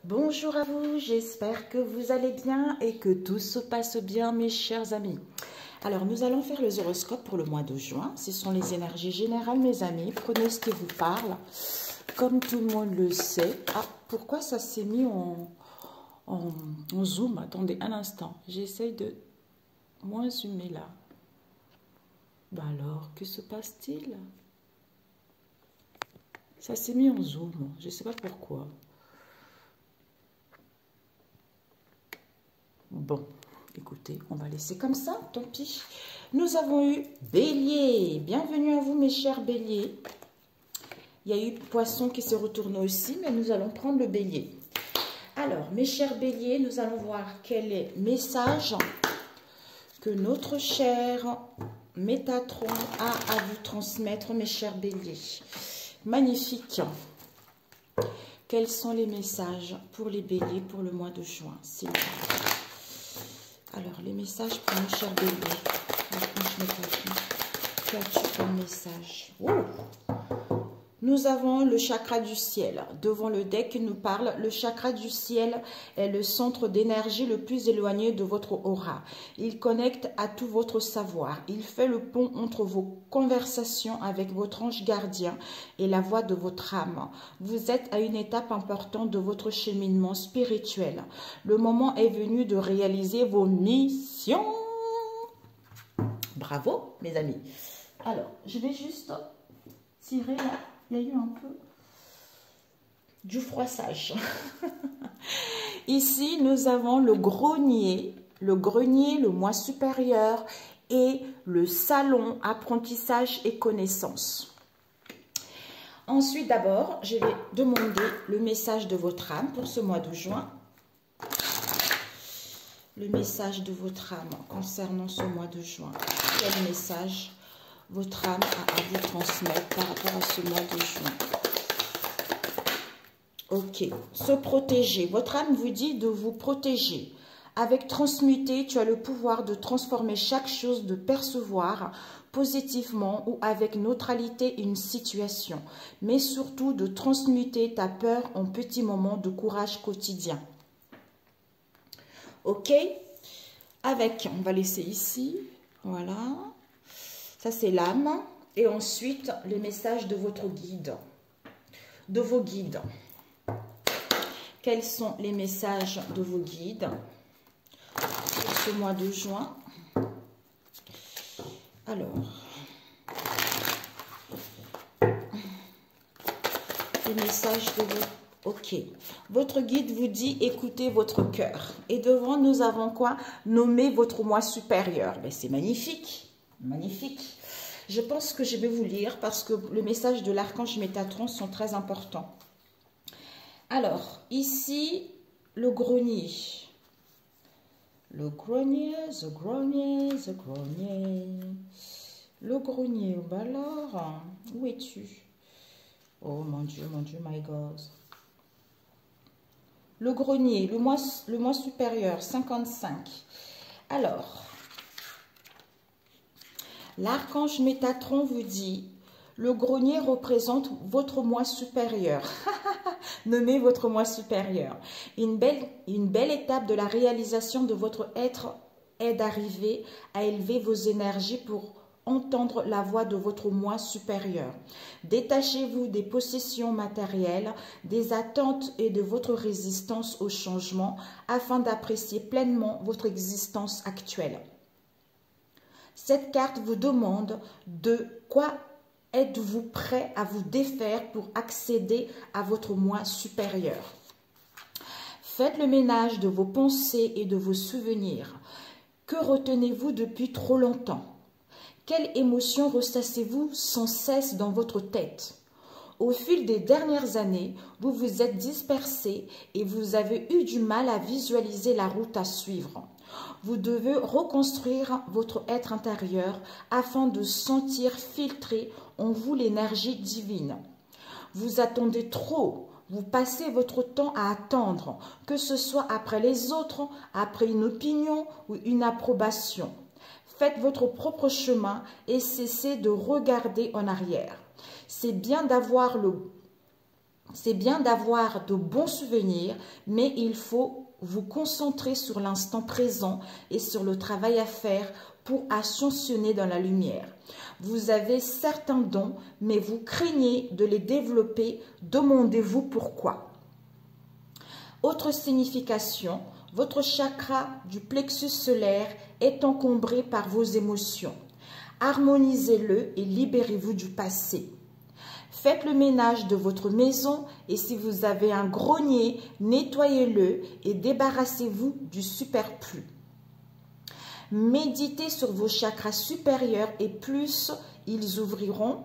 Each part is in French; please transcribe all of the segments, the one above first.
Bonjour à vous, j'espère que vous allez bien et que tout se passe bien mes chers amis. Alors nous allons faire les horoscopes pour le mois de juin. Ce sont les énergies générales mes amis, prenez ce qui vous parle. Comme tout le monde le sait. Ah, pourquoi ça s'est mis en zoom? Attendez un instant, j'essaye de moins zoomer là. Bah alors, que se passe-t-il? Ça s'est mis en zoom, je ne sais pas pourquoi. Bon, écoutez, on va laisser comme ça, tant pis. Nous avons eu Bélier. Bienvenue à vous, mes chers Béliers. Il y a eu Poisson qui s'est retourné aussi, mais nous allons prendre le Bélier. Alors, mes chers Béliers, nous allons voir quel est le message que notre cher Métatron a à vous transmettre, mes chers Béliers. Magnifique. Quels sont les messages pour les Béliers pour le mois de juin, s'il vous plaît? Alors, les messages pour nos chers Béliers. Qu'as-tu comme message? Nous avons le chakra du ciel. Devant le deck nous parle, le chakra du ciel est le centre d'énergie le plus éloigné de votre aura. Il connecte à tout votre savoir. Il fait le pont entre vos conversations avec votre ange gardien et la voix de votre âme. Vous êtes à une étape importante de votre cheminement spirituel. Le moment est venu de réaliser vos missions. Bravo, mes amis. Alors, je vais juste tirer là. Il y a eu un peu du froissage. Ici, nous avons le grenier, le mois supérieur et le salon apprentissage et connaissance. Ensuite, d'abord, je vais demander le message de votre âme pour ce mois de juin. Le message de votre âme concernant ce mois de juin. Quel message votre âme a à vous transmettre par rapport à ce mois de juin? Ok. Se protéger. Votre âme vous dit de vous protéger. Avec transmuter, tu as le pouvoir de transformer chaque chose, de percevoir positivement ou avec neutralité une situation, mais surtout de transmuter ta peur en petits moments de courage quotidien. Ok. Avec, on va laisser ici. Voilà. Ça, c'est l'âme. Et ensuite, les messages de votre guide. De vos guides. Quels sont les messages de vos guides pour ce mois de juin? Alors. Les messages de votre... Ok. Votre guide vous dit écoutez votre cœur. Et devant, nous avons quoi? Nommer votre moi supérieur. Ben, c'est magnifique. Magnifique. Je pense que je vais vous lire parce que le message de l'archange Métatron sont très importants. Alors, ici, le grenier. Le grenier, the grenier, the grenier. Le grenier, bah alors, où es-tu? Oh mon Dieu, my God. Le grenier, le mois supérieur, 55. Alors, l'archange Métatron vous dit, le grenier représente votre moi supérieur. Nommez votre moi supérieur. Une belle étape de la réalisation de votre être est d'arriver à élever vos énergies pour entendre la voix de votre moi supérieur. Détachez-vous des possessions matérielles, des attentes et de votre résistance au changement afin d'apprécier pleinement votre existence actuelle. Cette carte vous demande de quoi êtes-vous prêt à vous défaire pour accéder à votre moi supérieur. Faites le ménage de vos pensées et de vos souvenirs. Que retenez-vous depuis trop longtemps? Quelle émotion ressassez-vous sans cesse dans votre tête? Au fil des dernières années, vous vous êtes dispersé et vous avez eu du mal à visualiser la route à suivre. Vous devez reconstruire votre être intérieur afin de sentir filtrer en vous l'énergie divine. Vous attendez trop, vous passez votre temps à attendre, que ce soit après les autres, après une opinion ou une approbation. Faites votre propre chemin et cessez de regarder en arrière. C'est bien d'avoir le C'est bien d'avoir de bons souvenirs, mais il faut vous concentrer sur l'instant présent et sur le travail à faire pour ascensionner dans la lumière. Vous avez certains dons, mais vous craignez de les développer. Demandez-vous pourquoi. Autre signification, votre chakra du plexus solaire est encombré par vos émotions. Harmonisez-le et libérez-vous du passé. Faites le ménage de votre maison et si vous avez un grenier, nettoyez-le et débarrassez-vous du superflu. Méditez sur vos chakras supérieurs et plus ils s'ouvriront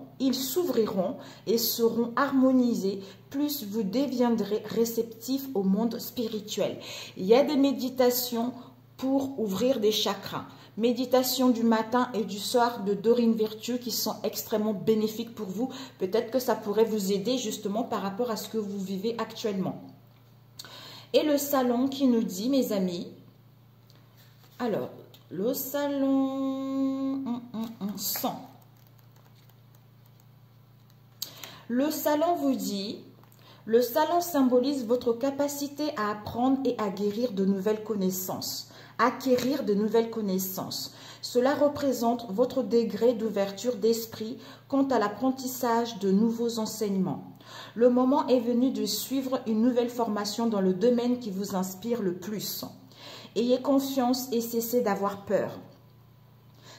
et seront harmonisés, plus vous deviendrez réceptif au monde spirituel. Il y a des méditations pour ouvrir des chakras. Méditation du matin et du soir de Dorine Virtue qui sont extrêmement bénéfiques pour vous. Peut-être que ça pourrait vous aider justement par rapport à ce que vous vivez actuellement. Et le salon qui nous dit, mes amis, alors, le salon 100. Le salon vous dit, le salon symbolise votre capacité à apprendre et à guérir de nouvelles connaissances. Acquérir de nouvelles connaissances. Cela représente votre degré d'ouverture d'esprit quant à l'apprentissage de nouveaux enseignements. Le moment est venu de suivre une nouvelle formation dans le domaine qui vous inspire le plus. Ayez confiance et cessez d'avoir peur.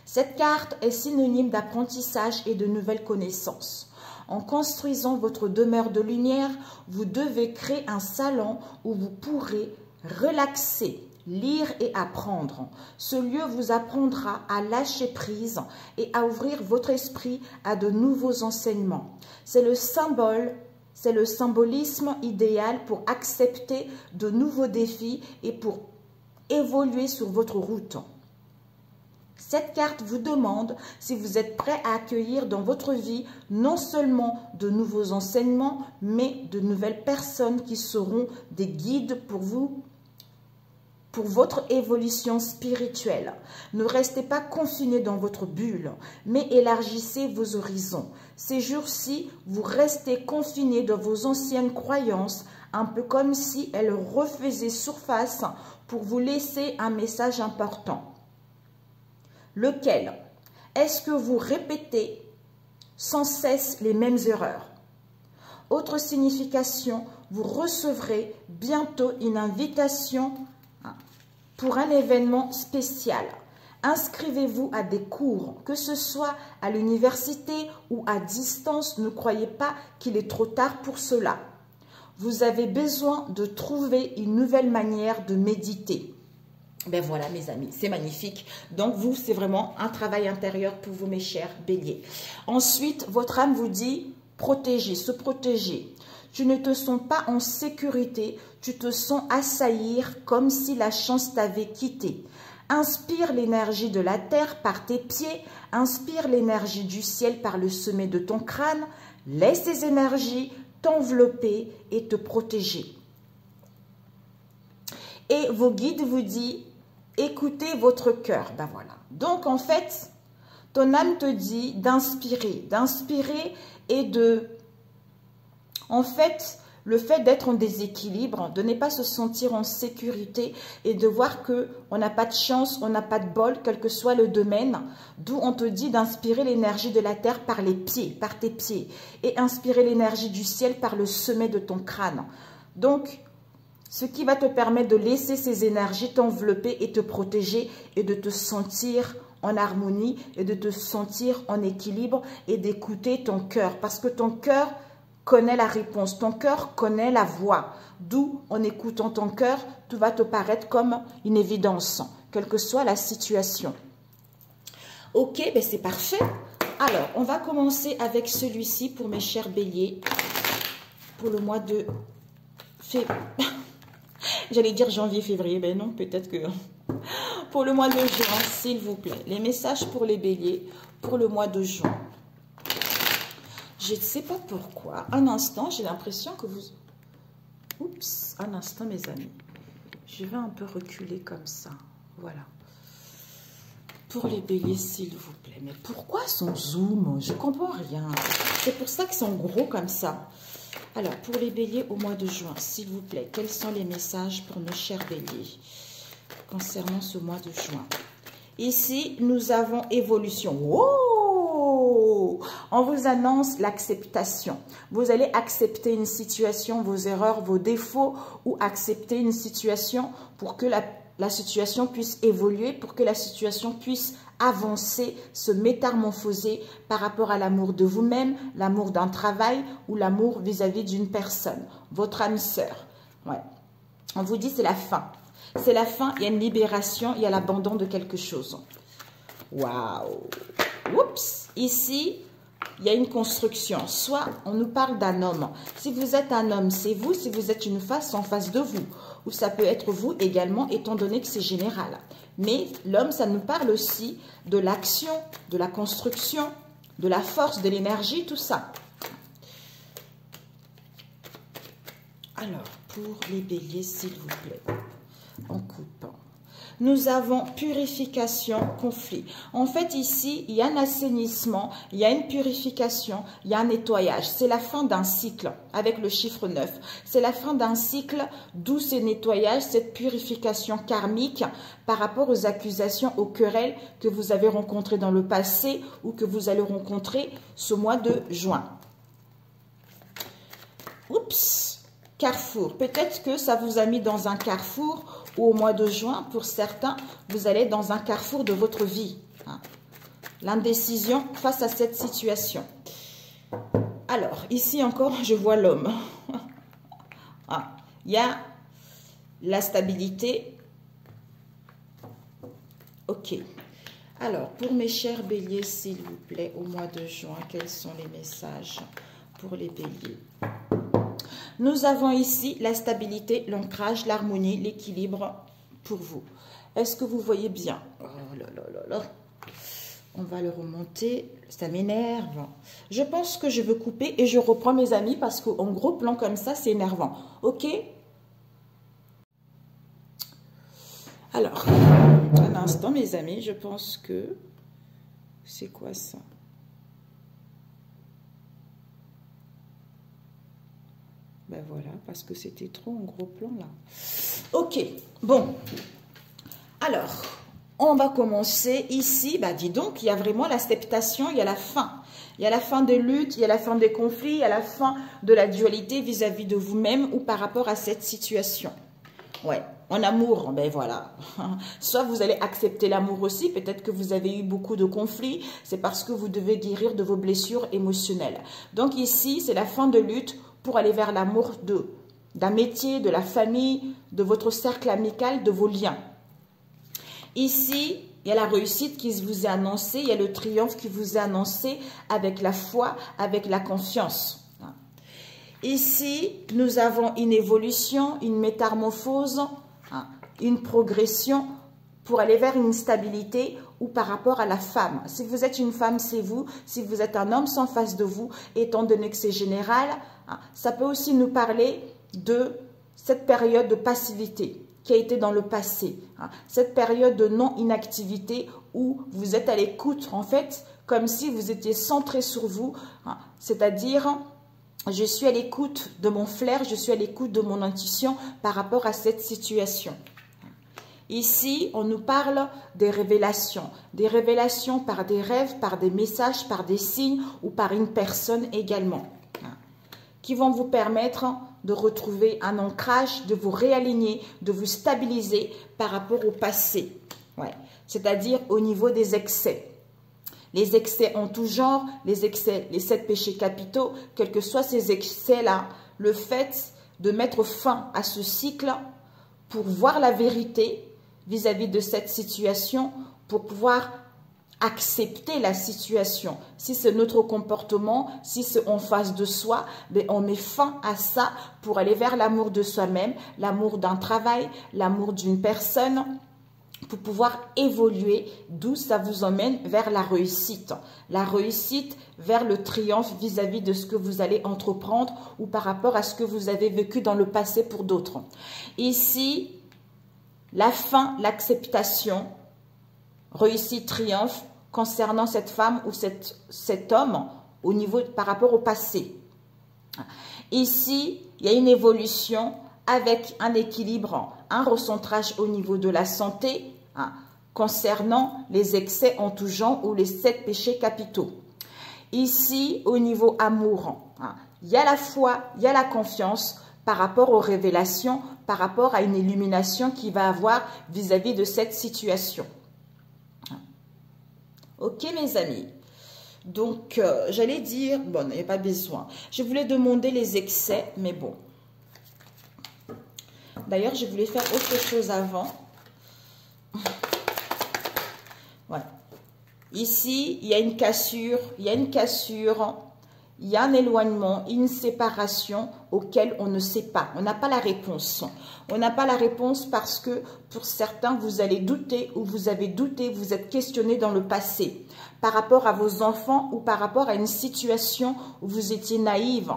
Cette carte est synonyme d'apprentissage et de nouvelles connaissances. En construisant votre demeure de lumière, vous devez créer un salon où vous pourrez relaxer, lire et apprendre. Ce lieu vous apprendra à lâcher prise et à ouvrir votre esprit à de nouveaux enseignements. C'est le symbolisme idéal pour accepter de nouveaux défis et pour évoluer sur votre route. Cette carte vous demande si vous êtes prêt à accueillir dans votre vie non seulement de nouveaux enseignements, mais de nouvelles personnes qui seront des guides pour vous, pour votre évolution spirituelle. Ne restez pas confiné dans votre bulle, mais élargissez vos horizons. Ces jours-ci, vous restez confiné dans vos anciennes croyances, un peu comme si elles refaisaient surface pour vous laisser un message important. Lequel? Est-ce que vous répétez sans cesse les mêmes erreurs? Autre signification, vous recevrez bientôt une invitation pour un événement spécial. Inscrivez-vous à des cours, que ce soit à l'université ou à distance. Ne croyez pas qu'il est trop tard pour cela. Vous avez besoin de trouver une nouvelle manière de méditer. Ben voilà mes amis, c'est magnifique. Donc vous, c'est vraiment un travail intérieur pour vous mes chers béliers. Ensuite, votre âme vous dit protéger, se protéger. Tu ne te sens pas en sécurité, tu te sens assaillir comme si la chance t'avait quitté. Inspire l'énergie de la terre par tes pieds, inspire l'énergie du ciel par le sommet de ton crâne. Laisse ces énergies t'envelopper et te protéger. Et vos guides vous disent, écoutez votre cœur. Ben voilà. Donc en fait, ton âme te dit d'inspirer et de... En fait, le fait d'être en déséquilibre, de ne pas se sentir en sécurité et de voir qu'on n'a pas de chance, on n'a pas de bol, quel que soit le domaine, d'où on te dit d'inspirer l'énergie de la terre par les pieds, par tes pieds, et inspirer l'énergie du ciel par le sommet de ton crâne. Donc, ce qui va te permettre de laisser ces énergies t'envelopper et te protéger et de te sentir en harmonie et de te sentir en équilibre et d'écouter ton cœur. Parce que ton cœur connaît la réponse, ton cœur connaît la voie. D'où, en écoutant ton cœur, tout va te paraître comme une évidence, quelle que soit la situation. Ok, ben c'est parfait. Alors, on va commencer avec celui-ci pour mes chers béliers, pour le mois de février. J'allais dire janvier, février, mais non, peut-être que... Pour le mois de juin, s'il vous plaît. Les messages pour les béliers pour le mois de juin. Je ne sais pas pourquoi. Un instant, j'ai l'impression que vous... Oups, un instant, mes amis. Je vais un peu reculer comme ça. Voilà. Pour les béliers, s'il vous plaît. Mais pourquoi son zoom? Je ne comprends rien. C'est pour ça qu'ils sont gros comme ça. Alors, pour les béliers au mois de juin, s'il vous plaît, quels sont les messages pour nos chers béliers concernant ce mois de juin? Ici, nous avons évolution. Oh! On vous annonce l'acceptation. Vous allez accepter une situation, vos erreurs, vos défauts, ou accepter une situation pour que la situation puisse évoluer, pour que la situation puisse avancer, se métamorphoser par rapport à l'amour de vous-même, l'amour d'un travail ou l'amour vis-à-vis d'une personne, votre âme sœur. Ouais. On vous dit c'est la fin. C'est la fin, il y a une libération, il y a l'abandon de quelque chose. Waouh! Oups! Ici, il y a une construction. Soit on nous parle d'un homme. Si vous êtes un homme, c'est vous. Si vous êtes une femme, c'est en face de vous. Ou ça peut être vous également, étant donné que c'est général. Mais l'homme, ça nous parle aussi de l'action, de la construction, de la force, de l'énergie, tout ça. Alors, pour les béliers, s'il vous plaît, en coupant. Nous avons purification, conflit. En fait, ici, il y a un assainissement, il y a une purification, il y a un nettoyage. C'est la fin d'un cycle avec le chiffre 9. C'est la fin d'un cycle, d'où ce nettoyage, cette purification karmique par rapport aux accusations, aux querelles que vous avez rencontrées dans le passé ou que vous allez rencontrer ce mois de juin. Oups! Carrefour. Peut-être que ça vous a mis dans un carrefour ou au mois de juin, pour certains, vous allez dans un carrefour de votre vie. Hein. L'indécision face à cette situation. Alors, ici encore, je vois l'homme. Ah, il y a la stabilité. Ok. Alors, pour mes chers béliers, s'il vous plaît, au mois de juin, quels sont les messages pour les béliers? Nous avons ici la stabilité, l'ancrage, l'harmonie, l'équilibre pour vous. Est-ce que vous voyez bien? Oh là là là là. On va le remonter. Ça m'énerve. Je pense que je veux couper et je reprends mes amis parce qu'en gros plan comme ça, c'est énervant. Ok? Alors, un instant mes amis, je pense que... C'est quoi ça? Ben voilà, parce que c'était trop en gros plan là. Ok, bon. Alors, on va commencer ici. Ben dis donc, il y a vraiment l'acceptation, il y a la fin. Il y a la fin des luttes, il y a la fin des conflits, il y a la fin de la dualité vis-à-vis de vous-même ou par rapport à cette situation. Ouais, en amour, ben voilà. Soit vous allez accepter l'amour aussi, peut-être que vous avez eu beaucoup de conflits, c'est parce que vous devez guérir de vos blessures émotionnelles. Donc ici, c'est la fin de lutte pour aller vers l'amour d'un métier, de la famille, de votre cercle amical, de vos liens. Ici, il y a la réussite qui vous est annoncée, il y a le triomphe qui vous est annoncé avec la foi, avec la confiance. Ici, nous avons une évolution, une métamorphose, une progression pour aller vers une stabilité ou par rapport à la femme. Si vous êtes une femme, c'est vous. Si vous êtes un homme, c'est en face de vous. Étant donné que c'est général, ça peut aussi nous parler de cette période de passivité qui a été dans le passé. Cette période de non-inactivité où vous êtes à l'écoute, en fait, comme si vous étiez centré sur vous. C'est-à-dire, je suis à l'écoute de mon flair, je suis à l'écoute de mon intuition par rapport à cette situation. Ici, on nous parle des révélations par des rêves, par des messages, par des signes ou par une personne également, qui vont vous permettre de retrouver un ancrage, de vous réaligner, de vous stabiliser par rapport au passé, c'est-à-dire au niveau des excès. Les excès en tout genre, les excès, les 7 péchés capitaux, quels que soient ces excès-là, le fait de mettre fin à ce cycle pour voir la vérité vis-à-vis de cette situation, pour pouvoir accepter la situation. Si c'est notre comportement, si c'est en face de soi, ben on met fin à ça pour aller vers l'amour de soi-même, l'amour d'un travail, l'amour d'une personne, pour pouvoir évoluer, d'où ça vous emmène vers la réussite. La réussite vers le triomphe vis-à-vis de ce que vous allez entreprendre ou par rapport à ce que vous avez vécu dans le passé pour d'autres. Ici, la fin, l'acceptation, réussite, triomphe concernant cette femme ou cet homme au niveau par rapport au passé. Ici, il y a une évolution avec un équilibre, un recentrage au niveau de la santé, concernant les excès en tout genre ou les 7 péchés capitaux. Ici, au niveau amour, il y a la foi, il y a la confiance par rapport aux révélations, par rapport à une illumination qu'il va avoir vis-à-vis de cette situation. Ok, mes amis. Donc, j'allais dire, bon, il n'y a pas besoin. Je voulais demander les excès, mais bon. D'ailleurs, je voulais faire autre chose avant. Voilà. Ici, il y a une cassure, il y a un éloignement, une séparation auquel on ne sait pas. On n'a pas la réponse. On n'a pas la réponse parce que pour certains, vous allez douter ou vous avez douté, vous êtes questionné dans le passé par rapport à vos enfants ou par rapport à une situation où vous étiez naïve.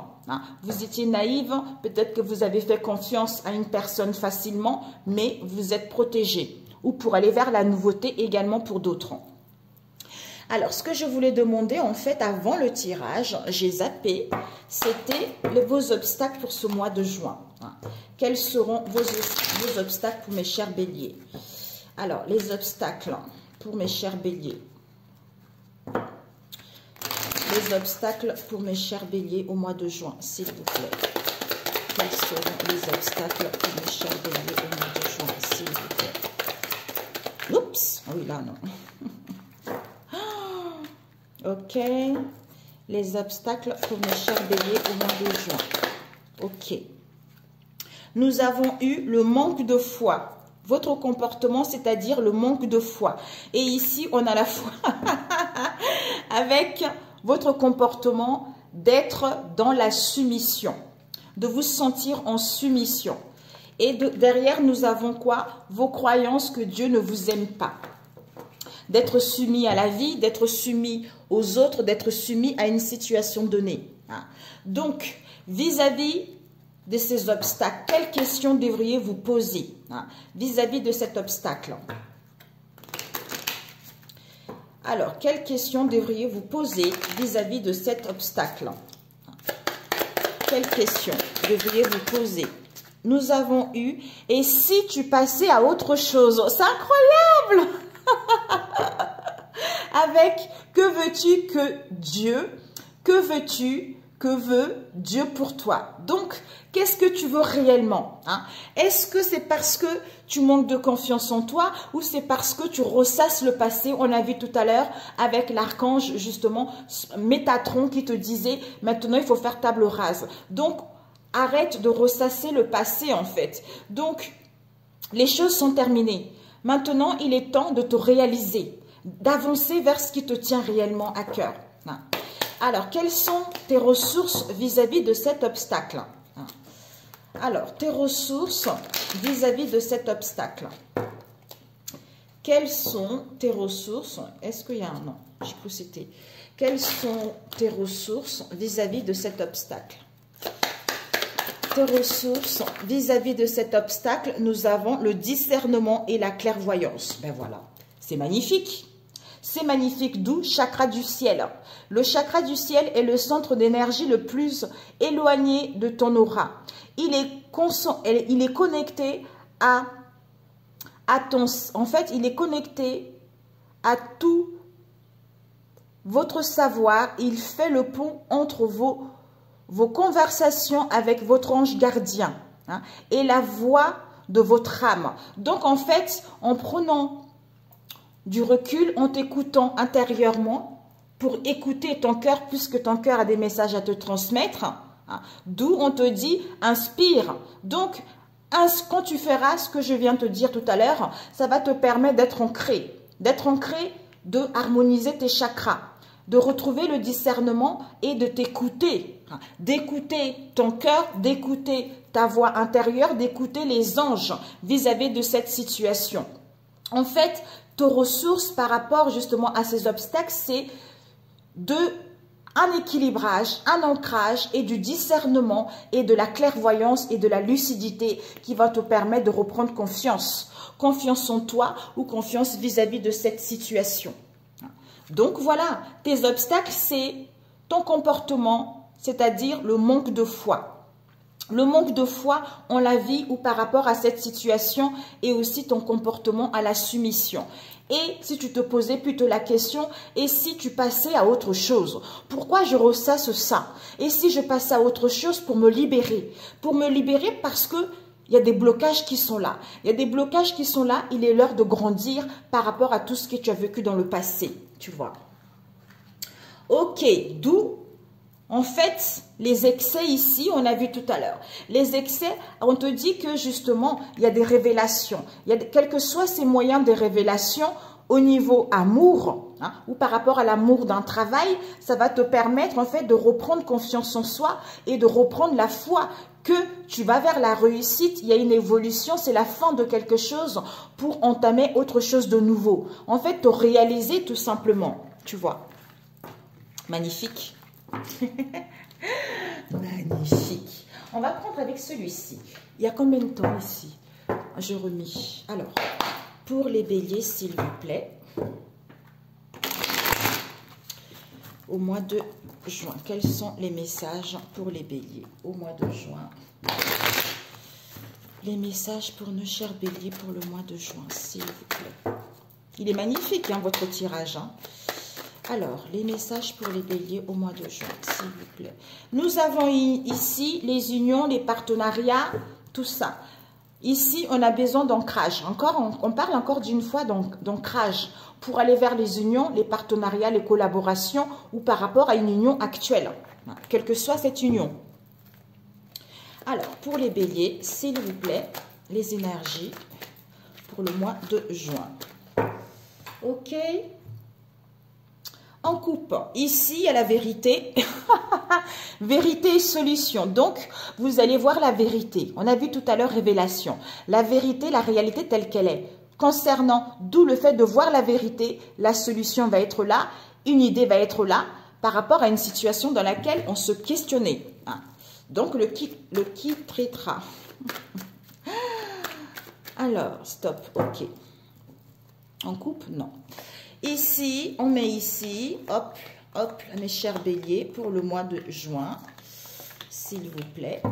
Vous étiez naïve, peut-être que vous avez fait confiance à une personne facilement, mais vous êtes protégé. Ou pour aller vers la nouveauté également pour d'autres. Alors, ce que je voulais demander, en fait, avant le tirage, j'ai zappé, c'était vos obstacles pour ce mois de juin. Quels seront vos obstacles pour mes chers béliers? Alors, les obstacles pour mes chers béliers. Les obstacles pour mes chers béliers au mois de juin, s'il vous plaît. Quels seront les obstacles pour mes chers béliers au mois de juin, s'il vous plaît? Oups, oui, là, non. Ok, les obstacles pour mes chers béliers au mois de juin. Ok. Nous avons eu le manque de foi. Votre comportement, c'est-à-dire le manque de foi. Et ici, on a la foi avec votre comportement d'être dans la soumission, de vous sentir en soumission. Et derrière, nous avons quoi? Vos croyances que Dieu ne vous aime pas. D'être soumis à la vie, d'être soumis aux autres, d'être soumis à une situation donnée. Donc, vis-à-vis de ces obstacles, quelles questions devriez-vous poser vis-à-vis de cet obstacle? Alors, quelles questions devriez-vous poser vis-à-vis de cet obstacle? Quelles questions devriez-vous poser? Nous avons eu, et si tu passais à autre chose? C'est incroyable! Avec, que veux-tu que Dieu, que veux-tu, que veut Dieu pour toi? Donc, qu'est-ce que tu veux réellement? Est-ce que c'est parce que tu manques de confiance en toi ou c'est parce que tu ressasses le passé? On a vu tout à l'heure avec l'archange, justement, Métatron qui te disait, maintenant il faut faire table rase. Donc, arrête de ressasser le passé en fait. Donc, les choses sont terminées. Maintenant, il est temps de te réaliser, d'avancer vers ce qui te tient réellement à cœur. Alors, quelles sont tes ressources vis-à-vis de cet obstacle? Alors, tes ressources vis-à-vis de cet obstacle. Quelles sont tes ressources? Est-ce qu'il y a un nom? Je peux citer. Quelles sont tes ressources vis-à-vis de cet obstacle? Tes ressources vis-à-vis de cet obstacle, nous avons le discernement et la clairvoyance. Ben voilà, c'est magnifique. C'est magnifique, d'où chakra du ciel. Le chakra du ciel est le centre d'énergie le plus éloigné de ton aura. Il est connecté à ton... En fait, il est connecté à tout votre savoir. Il fait le pont entre vos conversations avec votre ange gardien et la voix de votre âme. Donc, en fait, en prenant du recul, en t'écoutant intérieurement pour écouter ton cœur, puisque ton cœur a des messages à te transmettre, d'où on te dit « inspire ». Donc, quand tu feras ce que je viens de te dire tout à l'heure, ça va te permettre d'être ancré, de harmoniser tes chakras, de retrouver le discernement et de t'écouter, d'écouter ton cœur, d'écouter ta voix intérieure, d'écouter les anges vis-à-vis de cette situation. En fait, tes ressources par rapport justement à ces obstacles, c'est un équilibrage, un ancrage et du discernement et de la clairvoyance et de la lucidité qui va te permettre de reprendre confiance. Confiance en toi ou confiance vis-à-vis de cette situation. Donc voilà, tes obstacles, c'est ton comportement, c'est-à-dire le manque de foi. Le manque de foi en la vie ou par rapport à cette situation et aussi ton comportement à la soumission. Et si tu te posais plutôt la question, et si tu passais à autre chose? Pourquoi je ressasse ça? Et si je passais à autre chose pour me libérer? Pour me libérer parce que il y a des blocages qui sont là. Il y a des blocages qui sont là. Il est l'heure de grandir par rapport à tout ce que tu as vécu dans le passé. Tu vois. Ok, d'où, en fait, les excès ici, on a vu tout à l'heure. Les excès, on te dit que justement, il y a des révélations. Quels que soient ces moyens de révélation, au niveau amour, hein, ou par rapport à l'amour d'un travail, ça va te permettre en fait de reprendre confiance en soi et de reprendre la foi que tu vas vers la réussite. Il y a une évolution, c'est la fin de quelque chose pour entamer autre chose de nouveau. En fait, te réaliser tout simplement, tu vois. Magnifique. Magnifique. On va prendre avec celui-ci. Il y a combien de temps ici? Je remis. Alors, pour les béliers, s'il vous plaît. Au mois de juin, quels sont les messages pour les béliers au mois de juin? Les messages pour nos chers béliers pour le mois de juin, s'il vous plaît. Il est magnifique, hein, votre tirage. Hein. Alors, les messages pour les béliers au mois de juin, s'il vous plaît. Nous avons ici les unions, les partenariats, tout ça. Ici, on a besoin d'ancrage. On parle encore d'une fois d'ancrage pour aller vers les unions, les partenariats, les collaborations ou par rapport à une union actuelle, quelle que soit cette union. Alors, pour les béliers, s'il vous plaît, les énergies pour le mois de juin. Ok. En coupe, ici, il y a la vérité. Vérité et solution. Donc, vous allez voir la vérité. On a vu tout à l'heure révélation. La vérité, la réalité telle qu'elle est. Concernant, d'où le fait de voir la vérité, la solution va être là, une idée va être là, par rapport à une situation dans laquelle on se questionnait. Donc, le qui traitera. Alors, stop, ok. En coupe, non. Ici, on met ici, hop, hop, mes chers béliers, pour le mois de juin, s'il vous plaît.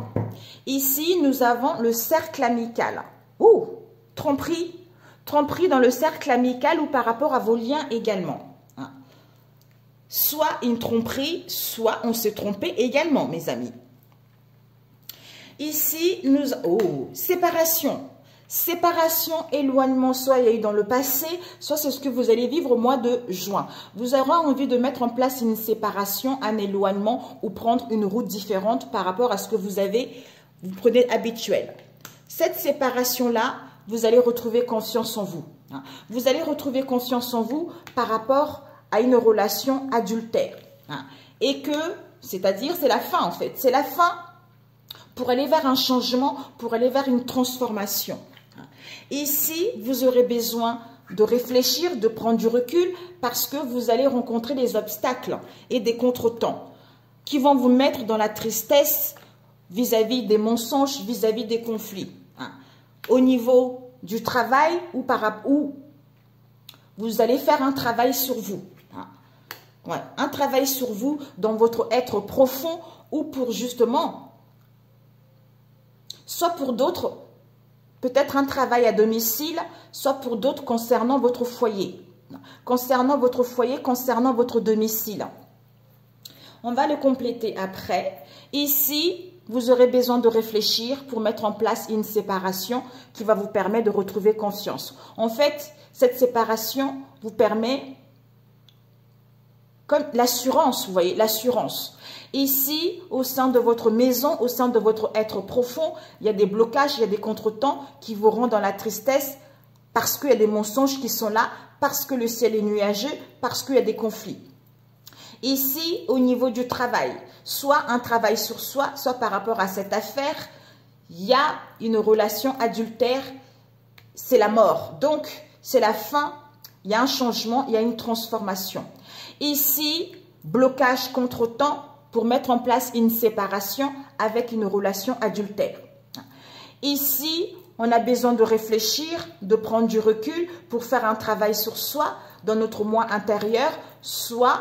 Ici, nous avons le cercle amical. Oh, tromperie. Tromperie dans le cercle amical ou par rapport à vos liens également. Soit une tromperie, soit on s'est trompé également, mes amis. Ici, séparation. Séparation, éloignement, soit il y a eu dans le passé, soit c'est ce que vous allez vivre au mois de juin. Vous aurez envie de mettre en place une séparation, un éloignement ou prendre une route différente par rapport à ce que vous prenez habituel. Cette séparation-là, vous allez retrouver confiance en vous. Vous allez retrouver confiance en vous par rapport à une relation adultère. Et que, c'est-à-dire, c'est la fin en fait. C'est la fin pour aller vers un changement, pour aller vers une transformation. Ici, vous aurez besoin de réfléchir, de prendre du recul parce que vous allez rencontrer des obstacles et des contretemps qui vont vous mettre dans la tristesse vis-à-vis des mensonges, vis-à-vis des conflits. Au niveau du travail ou vous allez faire un travail sur vous. Un travail sur vous dans votre être profond ou pour justement, soit pour d'autres, peut-être un travail à domicile, soit pour d'autres concernant votre foyer. Concernant votre foyer, concernant votre domicile. On va le compléter après. Ici, vous aurez besoin de réfléchir pour mettre en place une séparation qui va vous permettre de retrouver confiance. En fait, cette séparation vous permet, comme l'assurance, vous voyez, l'assurance. Ici, au sein de votre maison, au sein de votre être profond, il y a des blocages, il y a des contretemps qui vous rendent dans la tristesse parce qu'il y a des mensonges qui sont là, parce que le ciel est nuageux, parce qu'il y a des conflits. Ici, au niveau du travail, soit un travail sur soi, soit par rapport à cette affaire, il y a une relation adultère, c'est la mort. Donc, c'est la fin, il y a un changement, il y a une transformation. Ici, blocage, contretemps, pour mettre en place une séparation avec une relation adultère. Ici, on a besoin de réfléchir, de prendre du recul pour faire un travail sur soi, dans notre moi intérieur, soit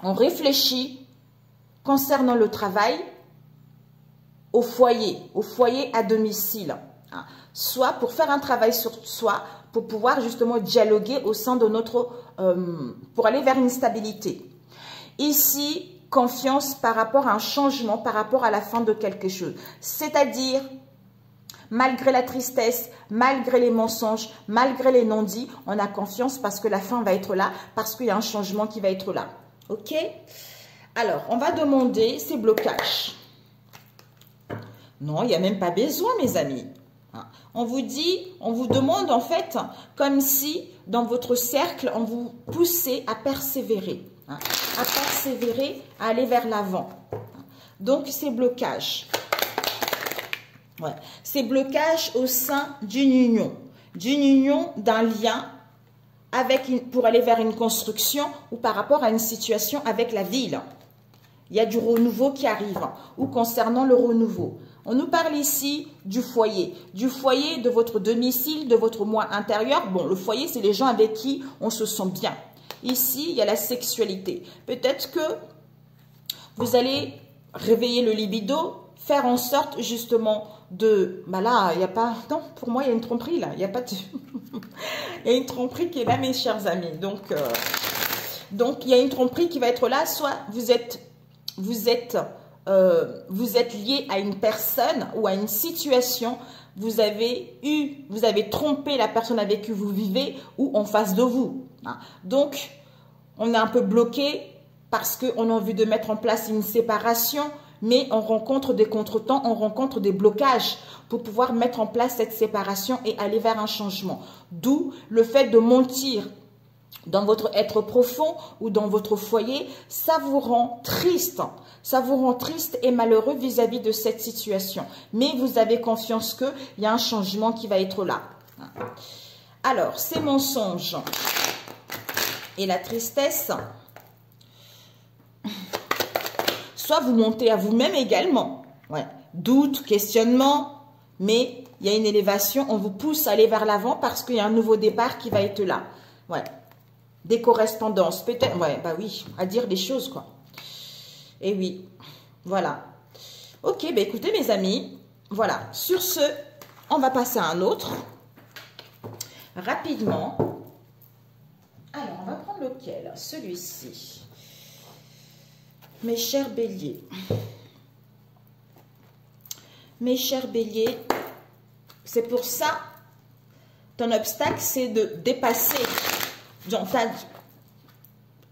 on réfléchit concernant le travail, au foyer à domicile. Hein. Soit pour faire un travail sur soi, pour pouvoir justement dialoguer au sein de notre... pour aller vers une stabilité. Ici, confiance par rapport à un changement, par rapport à la fin de quelque chose. C'est-à-dire, malgré la tristesse, malgré les mensonges, malgré les non-dits, on a confiance parce que la fin va être là, parce qu'il y a un changement qui va être là. Ok? Alors, on va demander ces blocages. Non, il n'y a même pas besoin, mes amis. On vous dit, on vous demande en fait, comme si dans votre cercle, on vous poussait à persévérer. À persévérer, à aller vers l'avant. Donc, ces blocages. Ouais. Ces blocages au sein d'une union, d'un lien pour aller vers une construction ou par rapport à une situation avec la ville. Il y a du renouveau qui arrive ou concernant le renouveau. On nous parle ici du foyer de votre domicile, de votre moi intérieur. Bon, le foyer, c'est les gens avec qui on se sent bien. Ici, il y a la sexualité. Peut-être que vous allez réveiller le libido, faire en sorte justement de... Bah là, il n'y a pas... Non, pour moi, il y a une tromperie là. Il n'y a pas de... il y a une tromperie qui est là, mes chers amis. Donc, il y a une tromperie qui va être là. Soit vous êtes lié à une personne ou à une situation, vous avez trompé la personne avec qui vous vivez ou en face de vous. Donc, on est un peu bloqué parce qu'on a envie de mettre en place une séparation, mais on rencontre des contretemps, on rencontre des blocages pour pouvoir mettre en place cette séparation et aller vers un changement. D'où le fait de mentir dans votre être profond ou dans votre foyer, ça vous rend triste. Ça vous rend triste et malheureux vis-à-vis de cette situation. Mais vous avez confiance qu'il y a un changement qui va être là. Alors, ces mensonges et la tristesse, soit vous montez à vous-même également. Ouais. Doute, questionnement, mais il y a une élévation, on vous pousse à aller vers l'avant parce qu'il y a un nouveau départ qui va être là. Ouais. Des correspondances, peut-être, ouais, bah oui, à dire des choses, quoi. Et oui, voilà. Ok, bah écoutez, mes amis, voilà. Sur ce, on va passer à un autre. Rapidement. Alors, on va prendre lequel? Celui-ci. Mes chers béliers. Mes chers béliers, c'est pour ça, ton obstacle, c'est de dépasser.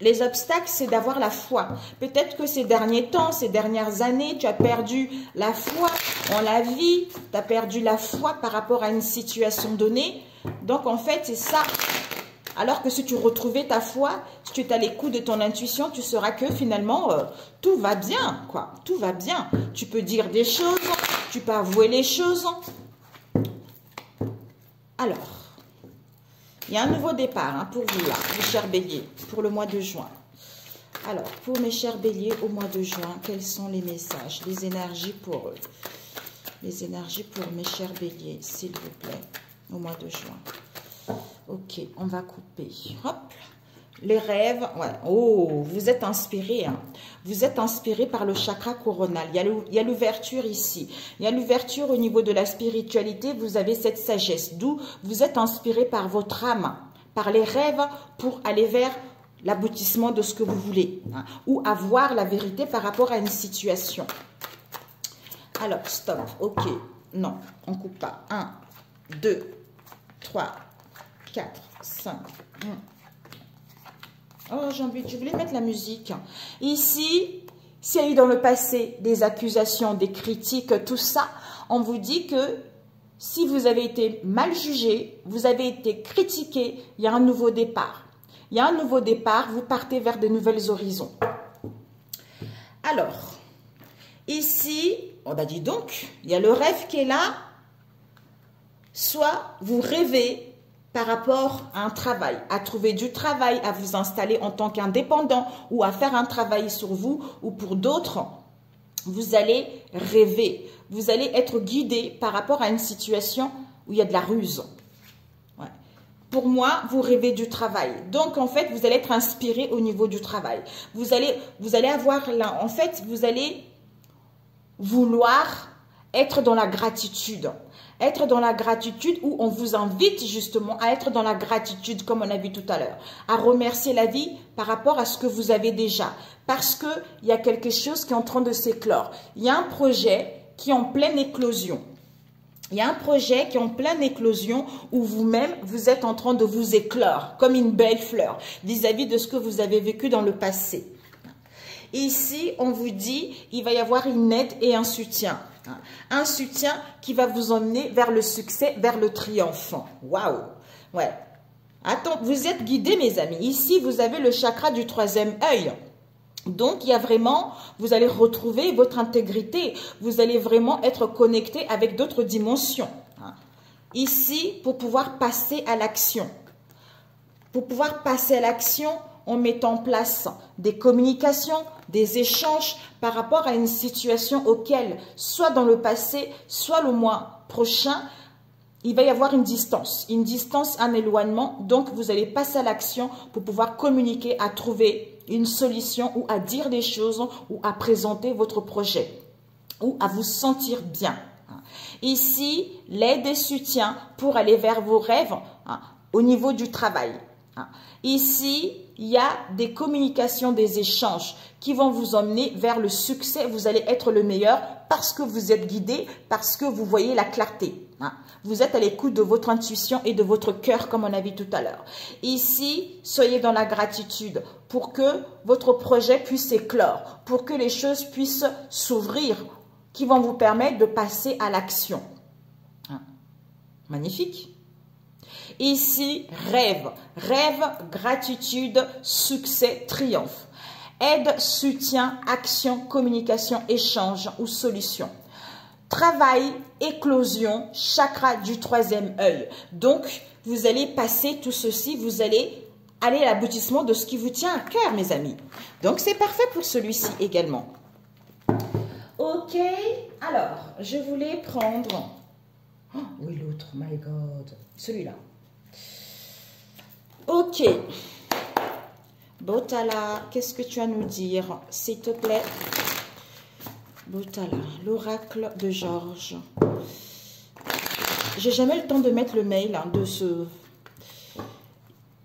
Les obstacles, c'est d'avoir la foi. Peut-être que ces derniers temps, ces dernières années, tu as perdu la foi en la vie, tu as perdu la foi par rapport à une situation donnée. Donc, en fait, c'est ça. Alors que si tu retrouvais ta foi, si tu es à l'écoute de ton intuition, tu sauras que finalement, tout va bien, quoi. Tout va bien. Tu peux dire des choses, tu peux avouer les choses. Alors, il y a un nouveau départ pour vous, là, mes chers béliers, pour le mois de juin. Alors, pour mes chers béliers, au mois de juin, quels sont les messages, les énergies pour eux? Les énergies pour mes chers béliers, s'il vous plaît, au mois de juin. Ok, on va couper. Hop. Les rêves, ouais. Oh, vous êtes inspiré. Hein. Vous êtes inspiré par le chakra coronal. Il y a l'ouverture ici. Il y a l'ouverture au niveau de la spiritualité. Vous avez cette sagesse. D'où vous êtes inspiré par votre âme, par les rêves pour aller vers l'aboutissement de ce que vous voulez. Hein, ou avoir la vérité par rapport à une situation. Alors, stop. Ok. Non, on ne coupe pas. 1, 2, 3, 4, 5. Oh, j'ai envie, je voulais mettre la musique. Ici, s'il y a eu dans le passé des accusations, des critiques, tout ça, on vous dit que si vous avez été mal jugé, vous avez été critiqué, il y a un nouveau départ. Il y a un nouveau départ, vous partez vers de nouvelles horizons. Alors, ici, oh bah dis donc, il y a le rêve qui est là. Soit vous rêvez par rapport à un travail, à trouver du travail, à vous installer en tant qu'indépendant ou à faire un travail sur vous ou pour d'autres, vous allez rêver. Vous allez être guidé par rapport à une situation où il y a de la ruse. Ouais. Pour moi, vous rêvez du travail. Donc, en fait, vous allez être inspiré au niveau du travail. Vous allez avoir là, en fait, vous allez vouloir être dans la gratitude. Être dans la gratitude où on vous invite justement à être dans la gratitude, comme on a vu tout à l'heure. À remercier la vie par rapport à ce que vous avez déjà. Parce qu'il y a quelque chose qui est en train de s'éclore. Il y a un projet qui est en pleine éclosion. Il y a un projet qui est en pleine éclosion où vous-même, vous êtes en train de vous éclore comme une belle fleur vis-à-vis de ce que vous avez vécu dans le passé. Ici, on vous dit, il va y avoir une aide et un soutien. Un soutien qui va vous emmener vers le succès, vers le triomphe. Waouh! Ouais. Attends, vous êtes guidés, mes amis. Ici, vous avez le chakra du troisième œil. Donc, il y a vraiment, vous allez retrouver votre intégrité. Vous allez vraiment être connecté avec d'autres dimensions. Ici, pour pouvoir passer à l'action. Pour pouvoir passer à l'action, on met en place des communications, des échanges par rapport à une situation auquel, soit dans le passé, soit le mois prochain, il va y avoir une distance, un éloignement. Donc, vous allez passer à l'action pour pouvoir communiquer, à trouver une solution ou à dire des choses ou à présenter votre projet ou à vous sentir bien. Ici, l'aide et soutien pour aller vers vos rêves au niveau du travail. Ici, il y a des communications, des échanges qui vont vous emmener vers le succès. Vous allez être le meilleur parce que vous êtes guidé, parce que vous voyez la clarté. Vous êtes à l'écoute de votre intuition et de votre cœur, comme on a vu tout à l'heure. Ici, soyez dans la gratitude pour que votre projet puisse éclore, pour que les choses puissent s'ouvrir, qui vont vous permettre de passer à l'action. Magnifique. Ici, rêve, gratitude, succès, triomphe. Aide, soutien, action, communication, échange ou solution. Travail, éclosion, chakra du troisième œil. Donc, vous allez passer tout ceci, vous allez aller à l'aboutissement de ce qui vous tient à cœur, mes amis. Donc, c'est parfait pour celui-ci également. Ok, alors, je voulais prendre... Oh, oui, l'autre, my God. Celui-là. Ok. Botala, qu'est-ce que tu as à nous dire, s'il te plaît? Botala, l'oracle de Georges. J'ai jamais le temps de mettre le mail de ce...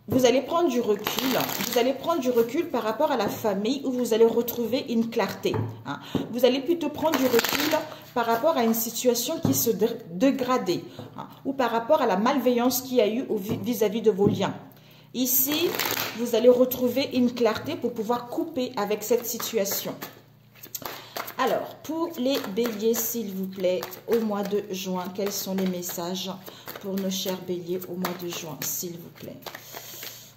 Vous allez prendre du recul. Vous allez prendre du recul par rapport à la famille où vous allez retrouver une clarté. Vous allez plutôt prendre du recul par rapport à une situation qui se dégradait ou par rapport à la malveillance qu'il y a eu vis-à-vis de vos liens. Ici, vous allez retrouver une clarté pour pouvoir couper avec cette situation. Alors, pour les béliers, s'il vous plaît, au mois de juin, quels sont les messages pour nos chers béliers au mois de juin, s'il vous plaît?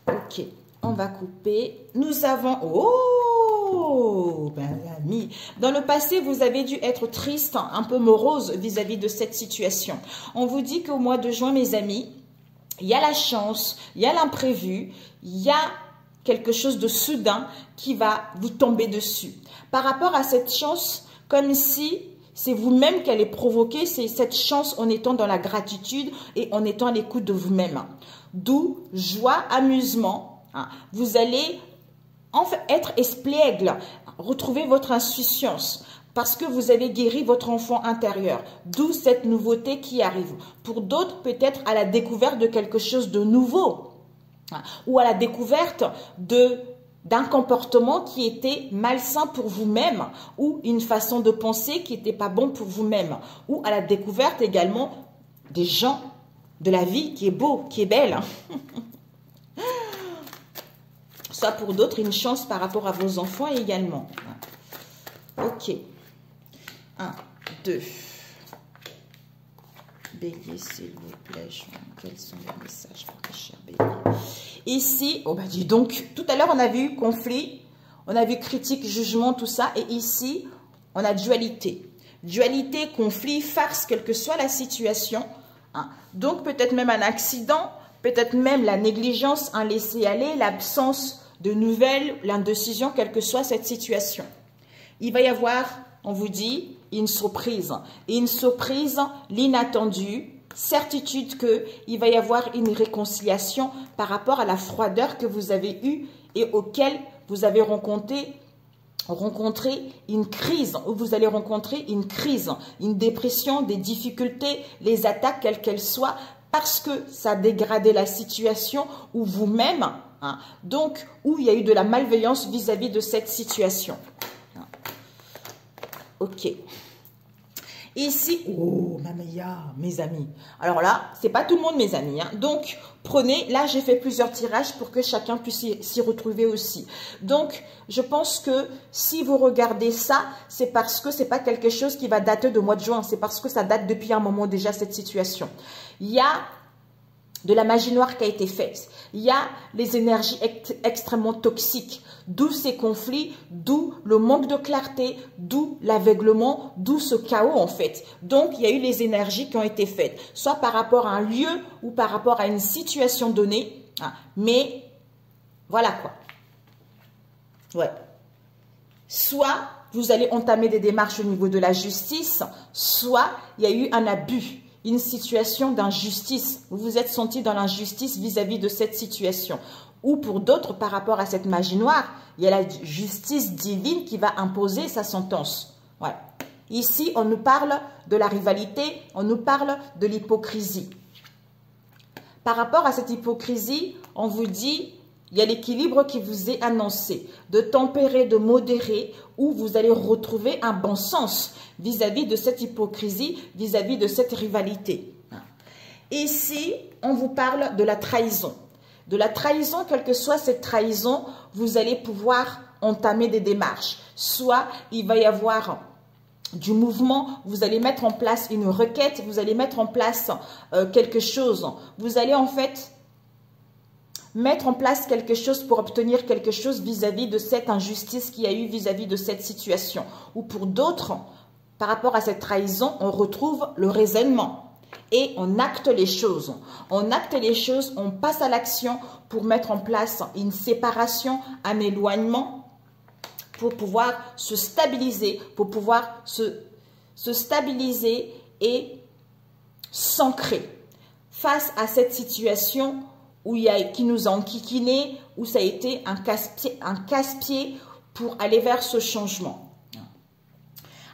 Ok, on va couper. Nous avons... Oh, ben ami, dans le passé, vous avez dû être triste, un peu morose vis-à-vis de cette situation. On vous dit qu'au mois de juin, mes amis, il y a la chance, il y a l'imprévu, il y a quelque chose de soudain qui va vous tomber dessus. Par rapport à cette chance, comme si c'est vous-même qui allez provoquer cette chance en étant dans la gratitude et en étant à l'écoute de vous-même. D'où joie, amusement. Vous allez en fait être espiègle, retrouver votre insouciance parce que vous avez guéri votre enfant intérieur. D'où cette nouveauté qui arrive. Pour d'autres, peut-être à la découverte de quelque chose de nouveau ou à la découverte d'un comportement qui était malsain pour vous-même ou une façon de penser qui n'était pas bon pour vous-même ou à la découverte également des gens, de la vie qui est beau, qui est belle. Soit pour d'autres, une chance par rapport à vos enfants également. Ok. 1, 2. Bélier, s'il vous plaît. Quels sont les messages pour les chers béliers? Ici, oh bah dis donc, tout à l'heure on a vu conflit, on a vu critique, jugement, tout ça. Et ici, on a dualité. Dualité, conflit, farce, quelle que soit la situation. Donc peut-être même un accident, peut-être même la négligence, un laisser-aller, l'absence de nouvelles, l'indécision, quelle que soit cette situation. Il va y avoir, on vous dit, une surprise. Et une surprise, l'inattendu, certitude qu'il va y avoir une réconciliation par rapport à la froideur que vous avez eue et auquel vous avez rencontré une crise, ou vous allez rencontrer une crise, une dépression, des difficultés, les attaques, quelles qu'elles soient, parce que ça a dégradé la situation ou vous-même, hein, donc où il y a eu de la malveillance vis-à-vis de cette situation. Ok. Ici, oh, Mamaya, mes amis. Alors là, c'est pas tout le monde, mes amis. Hein. Donc, prenez, là, j'ai fait plusieurs tirages pour que chacun puisse s'y retrouver aussi. Donc, je pense que si vous regardez ça, c'est parce que c'est pas quelque chose qui va dater de mois de juin. C'est parce que ça date depuis un moment déjà, cette situation. Il y a de la magie noire qui a été faite. Il y a les énergies extrêmement toxiques, d'où ces conflits, d'où le manque de clarté, d'où l'aveuglement, d'où ce chaos en fait. Donc, il y a eu les énergies qui ont été faites, soit par rapport à un lieu ou par rapport à une situation donnée. Hein, mais voilà quoi. Ouais. Soit vous allez entamer des démarches au niveau de la justice, soit il y a eu un abus. Une situation d'injustice. Vous vous êtes senti dans l'injustice vis-à-vis de cette situation. Ou pour d'autres, par rapport à cette magie noire, il y a la justice divine qui va imposer sa sentence. Ouais. Ici, on nous parle de la rivalité, on nous parle de l'hypocrisie. Par rapport à cette hypocrisie, on vous dit, il y a l'équilibre qui vous est annoncé, de tempérer, de modérer, où vous allez retrouver un bon sens vis-à-vis de cette hypocrisie, vis-à-vis de cette rivalité. Ici, on vous parle de la trahison. De la trahison, quelle que soit cette trahison, vous allez pouvoir entamer des démarches. Soit il va y avoir du mouvement, vous allez mettre en place une requête, vous allez mettre en place quelque chose. Vous allez en fait mettre en place quelque chose pour obtenir quelque chose vis-à-vis de cette injustice qu'il y a eu vis-à-vis de cette situation. Ou pour d'autres, par rapport à cette trahison, on retrouve le raisonnement. Et on acte les choses. On acte les choses, on passe à l'action pour mettre en place une séparation, un éloignement, pour pouvoir se stabiliser, pour pouvoir se stabiliser et s'ancrer face à cette situation qui nous a enquiquinés, où ça a été un casse-pied pour aller vers ce changement.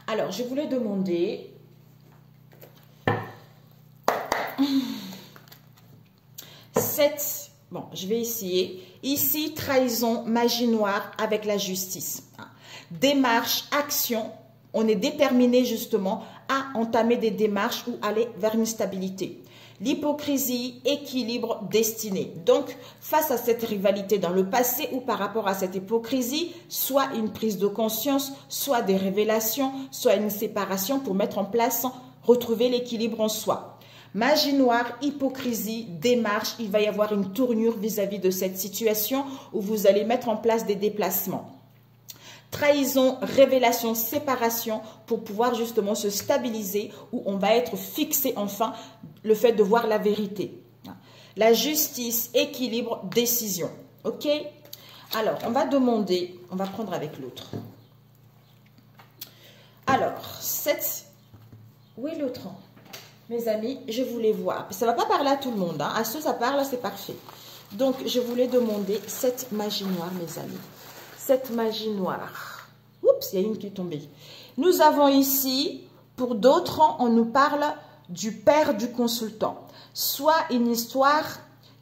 Alors, je voulais demander, bon, je vais essayer. Ici, trahison, magie noire avec la justice. Démarche, action, on est déterminé justement à entamer des démarches ou aller vers une stabilité. L'hypocrisie, équilibre, destinée. Donc, face à cette rivalité dans le passé ou par rapport à cette hypocrisie, soit une prise de conscience, soit des révélations, soit une séparation pour mettre en place, retrouver l'équilibre en soi. Magie noire, hypocrisie, démarche, il va y avoir une tournure vis-à-vis de cette situation où vous allez mettre en place des déplacements. Trahison, révélation, séparation pour pouvoir justement se stabiliser où on va être fixé enfin le fait de voir la vérité. La justice, équilibre, décision. Ok? Alors, on va demander, on va prendre avec l'autre. Alors, où est l'autre? Mes amis, je voulais voir. Ça ne va pas parler à tout le monde. Hein. À ceux ça parle, c'est parfait. Donc, je voulais demander cette magie noire, mes amis. Cette magie noire. Oups, il y a une qui est tombée. Nous avons ici, pour d'autres, on nous parle du père du consultant. Soit une histoire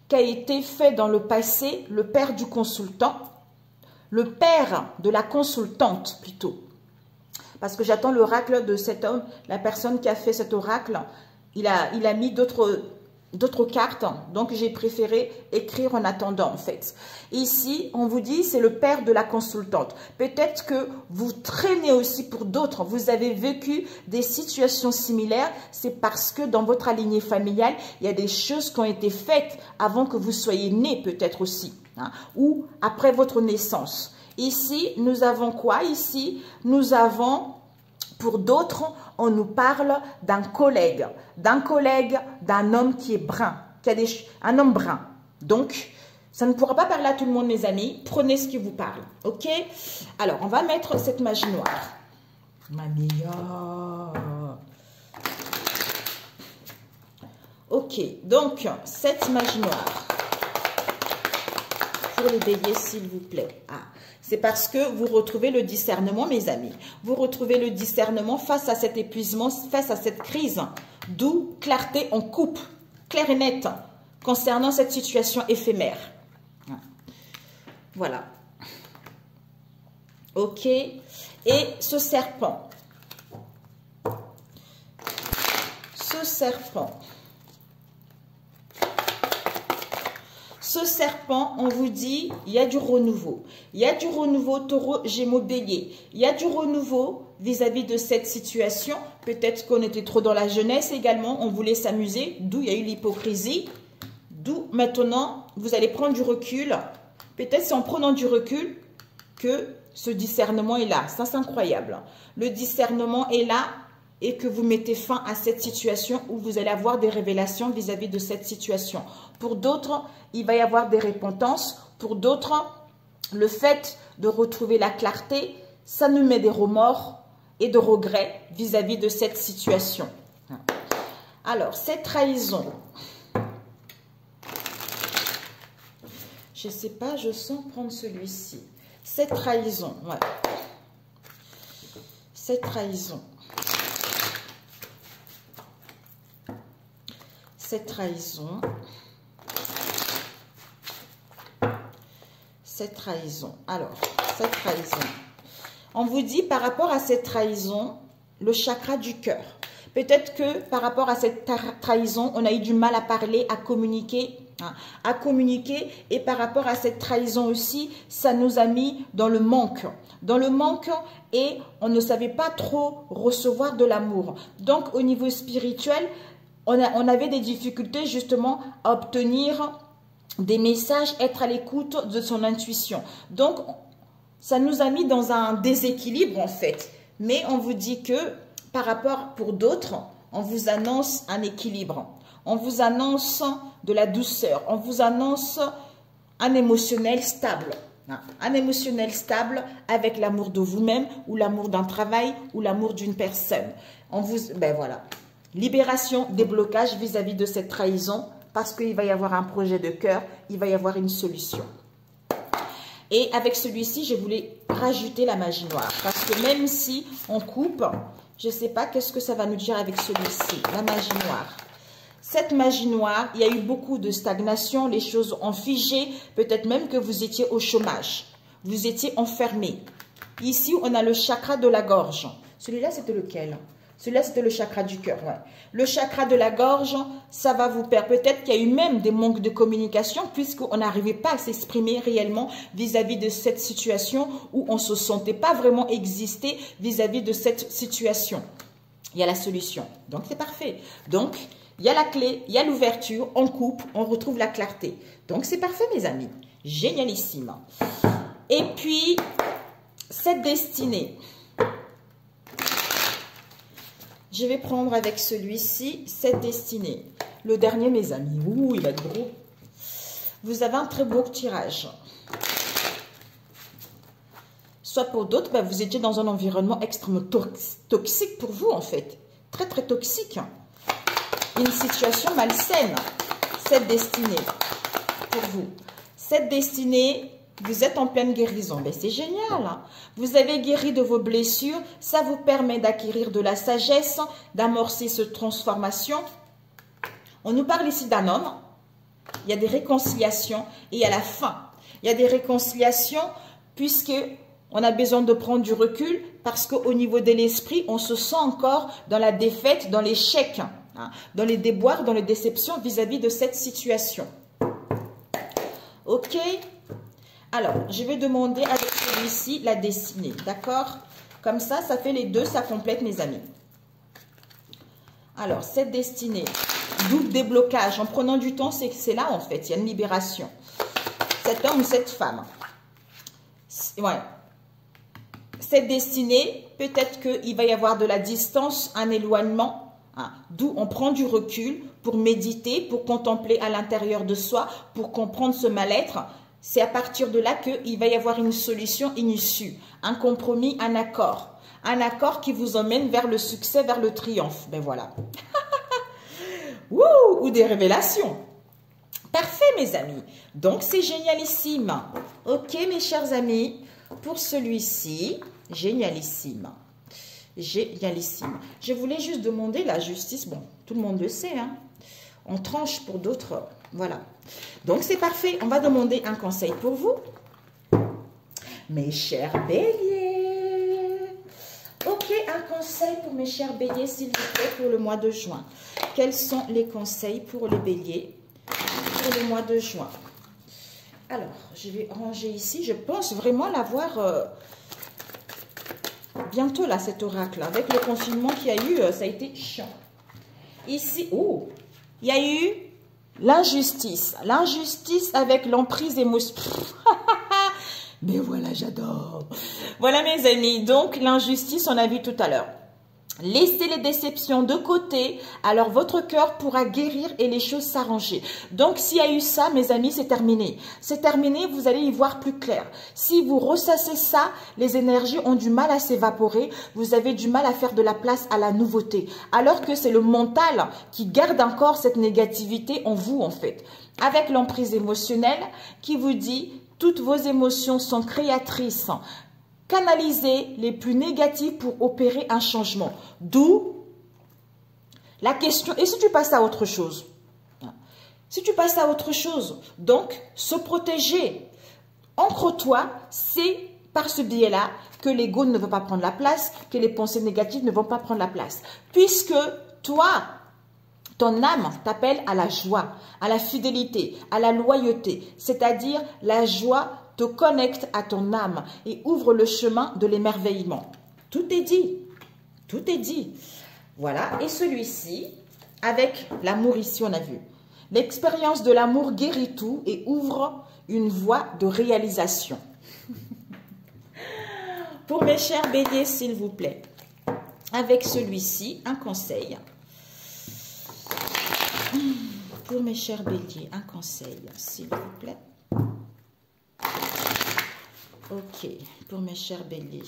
qui a été faite dans le passé, le père du consultant, le père de la consultante plutôt. Parce que j'attends l'oracle de cet homme, la personne qui a fait cet oracle, il a mis d'autres cartes, donc j'ai préféré écrire en attendant en fait. Ici, on vous dit c'est le père de la consultante. Peut-être que vous traînez aussi pour d'autres, vous avez vécu des situations similaires, c'est parce que dans votre lignée familiale, il y a des choses qui ont été faites avant que vous soyez né peut-être aussi, hein, ou après votre naissance. Ici, nous avons quoi? Ici, nous avons... Pour d'autres, on nous parle d'un collègue, d'un homme qui est brun, un homme brun. Donc, ça ne pourra pas parler à tout le monde, mes amis. Prenez ce qui vous parle, ok? Alors, on va mettre cette magie noire. Mamia. Ok, donc, cette magie noire. Pour les béliers, s'il vous plaît. Ah, c'est parce que vous retrouvez le discernement, mes amis. Vous retrouvez le discernement face à cet épuisement, face à cette crise. D'où clarté en coupe, claire et nette, concernant cette situation éphémère. Voilà. Ok. Et ce serpent. Ce serpent, on vous dit, il y a du renouveau. Il y a du renouveau, taureau, gémeaux, bélier. Il y a du renouveau vis-à-vis de cette situation. Peut-être qu'on était trop dans la jeunesse également, on voulait s'amuser, d'où il y a eu l'hypocrisie. D'où maintenant, vous allez prendre du recul. Peut-être c'est en prenant du recul que ce discernement est là. Ça, c'est incroyable. Le discernement est là et que vous mettez fin à cette situation où vous allez avoir des révélations vis-à-vis de cette situation. Pour d'autres, il va y avoir des repentances. Pour d'autres, le fait de retrouver la clarté, ça nous met des remords et de regrets vis-à-vis de cette situation. Alors, cette trahison... Je ne sais pas, je sens prendre celui-ci. Cette trahison, ouais. Cette trahison. Cette trahison. Cette trahison. Alors, cette trahison. On vous dit par rapport à cette trahison, le chakra du cœur. Peut-être que par rapport à cette trahison, on a eu du mal à parler, à communiquer. Et par rapport à cette trahison aussi, ça nous a mis dans le manque. Dans le manque et on ne savait pas trop recevoir de l'amour. Donc au niveau spirituel, on avait des difficultés justement à obtenir des messages, être à l'écoute de son intuition. Donc ça nous a mis dans un déséquilibre en fait. Mais on vous dit que par rapport pour d'autres, on vous annonce un équilibre. On vous annonce de la douceur. On vous annonce un émotionnel stable. Un émotionnel stable avec l'amour de vous-même ou l'amour d'un travail ou l'amour d'une personne. Ben voilà. Libération, déblocage vis-à-vis de cette trahison parce qu'il va y avoir un projet de cœur, il va y avoir une solution. Et avec celui-ci, je voulais rajouter la magie noire parce que même si on coupe, je ne sais pas qu'est-ce que ça va nous dire avec celui-ci, la magie noire. Cette magie noire, il y a eu beaucoup de stagnation, les choses ont figé, peut-être même que vous étiez au chômage, vous étiez enfermé. Ici, on a le chakra de la gorge. Celui-là, c'était lequel? Celui-là, c'était le chakra du cœur. Ouais. Le chakra de la gorge, ça va vous perdre. Peut-être qu'il y a eu même des manques de communication puisqu'on n'arrivait pas à s'exprimer réellement vis-à-vis de cette situation où on ne se sentait pas vraiment exister vis-à-vis de cette situation. Il y a la solution. Donc, c'est parfait. Donc, il y a la clé, il y a l'ouverture, on coupe, on retrouve la clarté. Donc, c'est parfait, mes amis. Génialissime. Et puis, cette destinée. Je vais prendre avec celui-ci, cette destinée. Le dernier, mes amis. Ouh, il va être gros. Vous avez un très beau tirage. Soit pour d'autres, ben, vous étiez dans un environnement extrêmement toxique pour vous, en fait. Très, très toxique. Une situation malsaine, cette destinée, pour vous. Cette destinée, vous êtes en pleine guérison. Ben, c'est génial. Hein? Vous avez guéri de vos blessures. Ça vous permet d'acquérir de la sagesse, d'amorcer cette transformation. On nous parle ici d'un homme. Il y a des réconciliations et il y a la fin. Il y a des réconciliations puisque on a besoin de prendre du recul parce qu'au niveau de l'esprit, on se sent encore dans la défaite, dans l'échec. Dans les déboires, dans les déceptions vis-à-vis de cette situation. Ok? Alors, je vais demander avec celui-ci la destinée. D'accord? Comme ça, ça fait les deux, ça complète mes amis. Alors, cette destinée, double déblocage. En prenant du temps, c'est là en fait, il y a une libération. Cet homme ou cette femme. Ouais. Cette destinée, peut-être qu'il va y avoir de la distance, un éloignement. D'où on prend du recul pour méditer, pour contempler à l'intérieur de soi, pour comprendre ce mal-être. C'est à partir de là qu'il va y avoir une solution, une issue, un compromis, un accord. Un accord qui vous emmène vers le succès, vers le triomphe. Ben voilà. ou des révélations. Parfait, mes amis. Donc, c'est génialissime. Ok, mes chers amis, pour celui-ci, génialissime. Génialissime. Je voulais juste demander la justice. Bon, tout le monde le sait, hein. On tranche pour d'autres. Voilà. Donc, c'est parfait. On va demander un conseil pour vous. Mes chers béliers. Ok, un conseil pour mes chers béliers, s'il vous plaît, pour le mois de juin. Quels sont les conseils pour les béliers pour le mois de juin? Alors, je vais ranger ici. Je pense vraiment l'avoir bientôt, là, cet oracle. Avec le confinement qu'il y a eu, ça a été chiant. Ici, oh, il y a eu l'injustice. L'injustice avec l'emprise émotionnelle. Mais voilà, j'adore. Voilà, mes amis. Donc, l'injustice, on a vu tout à l'heure. Laissez les déceptions de côté, alors votre cœur pourra guérir et les choses s'arranger. Donc, s'il y a eu ça, mes amis, c'est terminé. C'est terminé, vous allez y voir plus clair. Si vous ressassez ça, les énergies ont du mal à s'évaporer. Vous avez du mal à faire de la place à la nouveauté. Alors que c'est le mental qui garde encore cette négativité en vous, en fait. Avec l'emprise émotionnelle qui vous dit... Toutes vos émotions sont créatrices. Canalisez les plus négatives pour opérer un changement. D'où la question, et si tu passes à autre chose? Si tu passes à autre chose, donc se protéger. Ancre-toi, c'est par ce biais-là que l'ego ne veut pas prendre la place, que les pensées négatives ne vont pas prendre la place. Puisque toi, ton âme t'appelle à la joie, à la fidélité, à la loyauté. C'est-à-dire, la joie te connecte à ton âme et ouvre le chemin de l'émerveillement. Tout est dit. Tout est dit. Voilà. Et celui-ci, avec l'amour ici, on a vu. L'expérience de l'amour guérit tout et ouvre une voie de réalisation. Pour mes chers béliers, s'il vous plaît, avec celui-ci, un conseil. Pour mes chers béliers, un conseil, s'il vous plaît. Ok, pour mes chers béliers,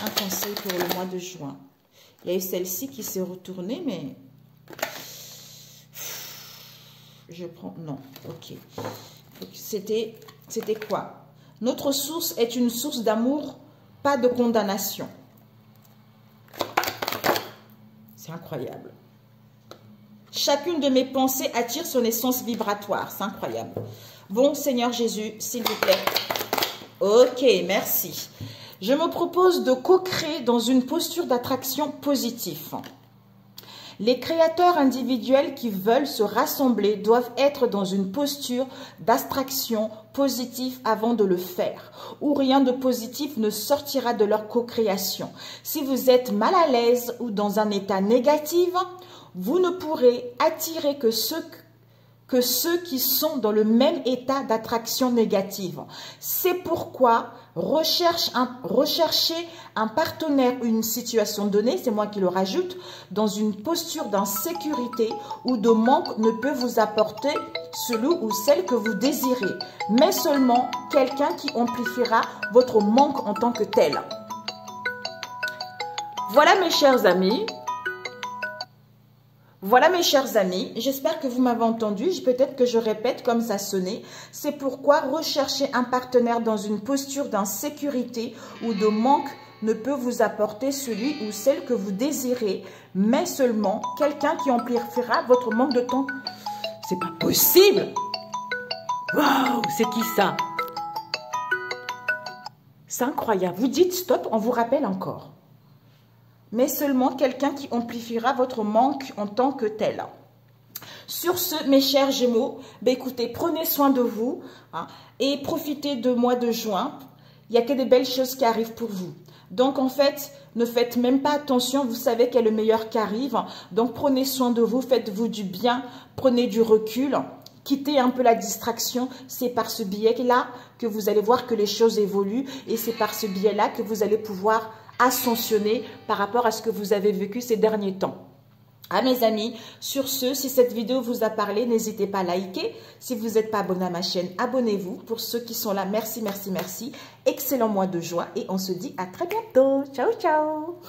un conseil pour le mois de juin. Il y a eu celle-ci qui s'est retournée, mais... Je prends... Non, ok. C'était quoi? Notre source est une source d'amour, pas de condamnation. C'est incroyable. Chacune de mes pensées attire son essence vibratoire. C'est incroyable. Bon, Seigneur Jésus, s'il vous plaît. Ok, merci. Je me propose de co-créer dans une posture d'attraction positive. Les créateurs individuels qui veulent se rassembler doivent être dans une posture d'abstraction positive avant de le faire, où rien de positif ne sortira de leur co-création. Si vous êtes mal à l'aise ou dans un état négatif, vous ne pourrez attirer que ceux qui sont dans le même état d'attraction négative. C'est pourquoi recherchez un partenaire ou une situation donnée, c'est moi qui le rajoute, dans une posture d'insécurité ou de manque ne peut vous apporter celui ou celle que vous désirez, mais seulement quelqu'un qui amplifiera votre manque en tant que tel. Voilà mes chers amis. Voilà mes chers amis, j'espère que vous m'avez entendu, peut-être que je répète comme ça sonnait. C'est pourquoi rechercher un partenaire dans une posture d'insécurité ou de manque ne peut vous apporter celui ou celle que vous désirez, mais seulement quelqu'un qui amplifiera votre manque de temps. C'est pas possible! Waouh, c'est qui ça? C'est incroyable. Vous dites stop, on vous rappelle encore. Mais seulement quelqu'un qui amplifiera votre manque en tant que tel. Sur ce, mes chers Gémeaux, écoutez, prenez soin de vous et profitez du mois de juin. Il n'y a que des belles choses qui arrivent pour vous. Donc, en fait, ne faites même pas attention, vous savez qu'il y a le meilleur qui arrive. Donc, prenez soin de vous, faites-vous du bien, prenez du recul. Quittez un peu la distraction, c'est par ce biais-là que vous allez voir que les choses évoluent et c'est par ce biais-là que vous allez pouvoir ascensionner par rapport à ce que vous avez vécu ces derniers temps. Ah mes amis, sur ce, si cette vidéo vous a parlé, n'hésitez pas à liker. Si vous n'êtes pas abonné à ma chaîne, abonnez-vous. Pour ceux qui sont là, merci, merci, merci. Excellent mois de juin et on se dit à très bientôt. Ciao, ciao.